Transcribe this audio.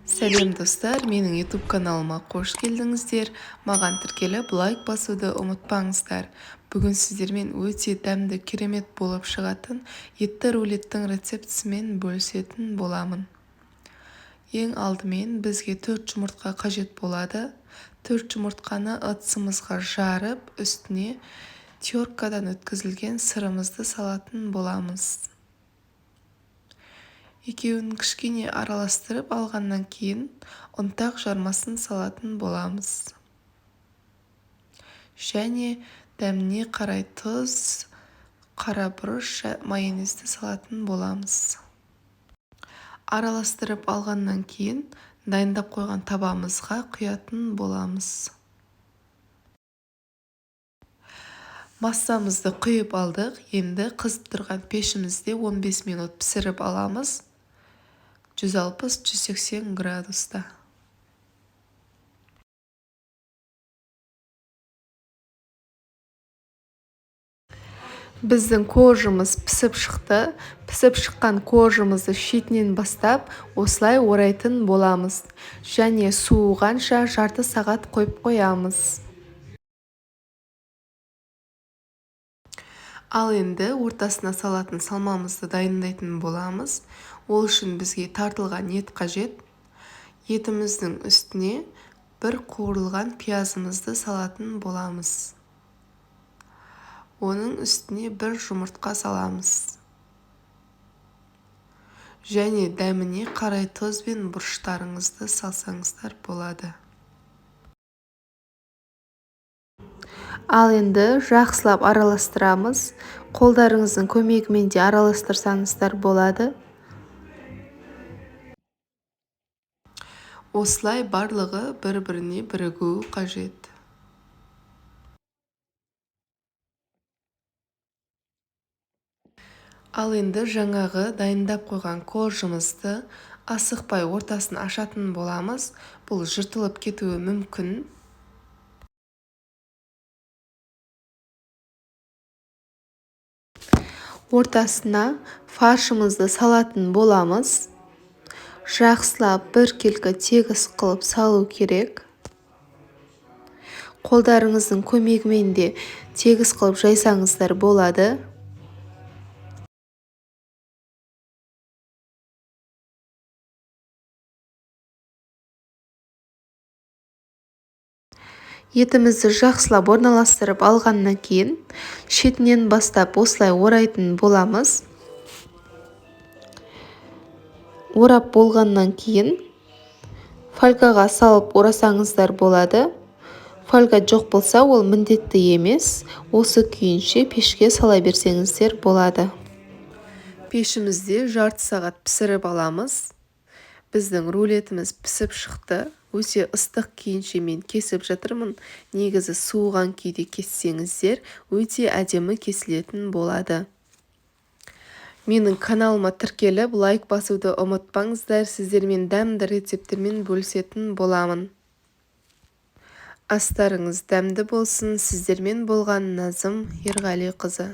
Сәлем достар, менің YouTube каналыма қош келдіңіздер. Маған тіркеліп лайк басуды ұмытпаңыздар. Бүгін сіздермен өте дәмді керемет болып шығатын етті рулеттің рецептісімен бөлісетін боламын. Ең алдымен бізге 4 жұмыртқа қажет болады. 4 жұмыртқаны ыдысымызға жарып, үстіне теркадан өткізілген сырымызды салатын боламыз. Екеуін кішкене араластырып алғаннан кейін ұнтақ жармасын салатын боламыз. Және дәміне қарай тұз, қара бұрыш, майонезді салатын боламыз. Араластырып алғаннан кейін дайындап қойған табамызға құятын боламыз. Массамызды құйып алдық. Енді қызып тұрған пешімізде 15 минут пісіріп аламыз. 160-180 градуста. Біздің кожымыз пісіп шықты. Пісіп шыққан кожымызды шетінен бастап осылай орайтын боламыз. Және суығанша жарты сағат қойып қоямыз. Ал енді ортасына салатын салмамызды дайындайтын боламыз. Ол үшін бізге тартылған ет қажет. Етіміздің үстіне бір қуырылған пиязымызды салатын боламыз. Оның үстіне бір жұмыртқа саламыз. Және дәміне қарай тұз бен бұрыштарыңызды салсаңыздар болады. Ал енді жақсылап араластырамыз. Қолдарыңыздың көмегімен де араластырсаңыздар болады. Осылай барлығы бір-біріне бірігуі қажет. Ал енді жаңағы дайындап қойған кожымызды асықпай ортасын ашатын боламыз. Бұл жыртылып кетуі мүмкін. Ортасына фаршымызды салатын боламыз. Жақсылап біркелкі тегіс қылып салу керек. Қолдарыңыздың көмегімен де тегіс қылып жайсаңыздар болады. Етімізді жақсылап орналастырып алғаннан кейін шетінен бастап осылай орайтын боламыз. Орап болғаннан кейін фольгаға салып орасаңыздар болады. Фольга жоқ болса, ол міндетті емес. Осы күйінше пешке сала берсеңіздер болады. Пешімізде жарты сағат пісіріп аламыз. Біздің рулетіміз пісіп шықты. Өте ыстық күйінше мен кесіп жатырмын. Негізі суыған күйде кессеңіздер, өте әдемі кесілетін болады. Менің каналыма тіркеліп лайк басуды ұмытпаңыздар. Сіздермен дәмді рецептермен бөлісетін боламын. Астарыңыз дәмді болсын. Сіздермен болған Назым Ерғалиқызы.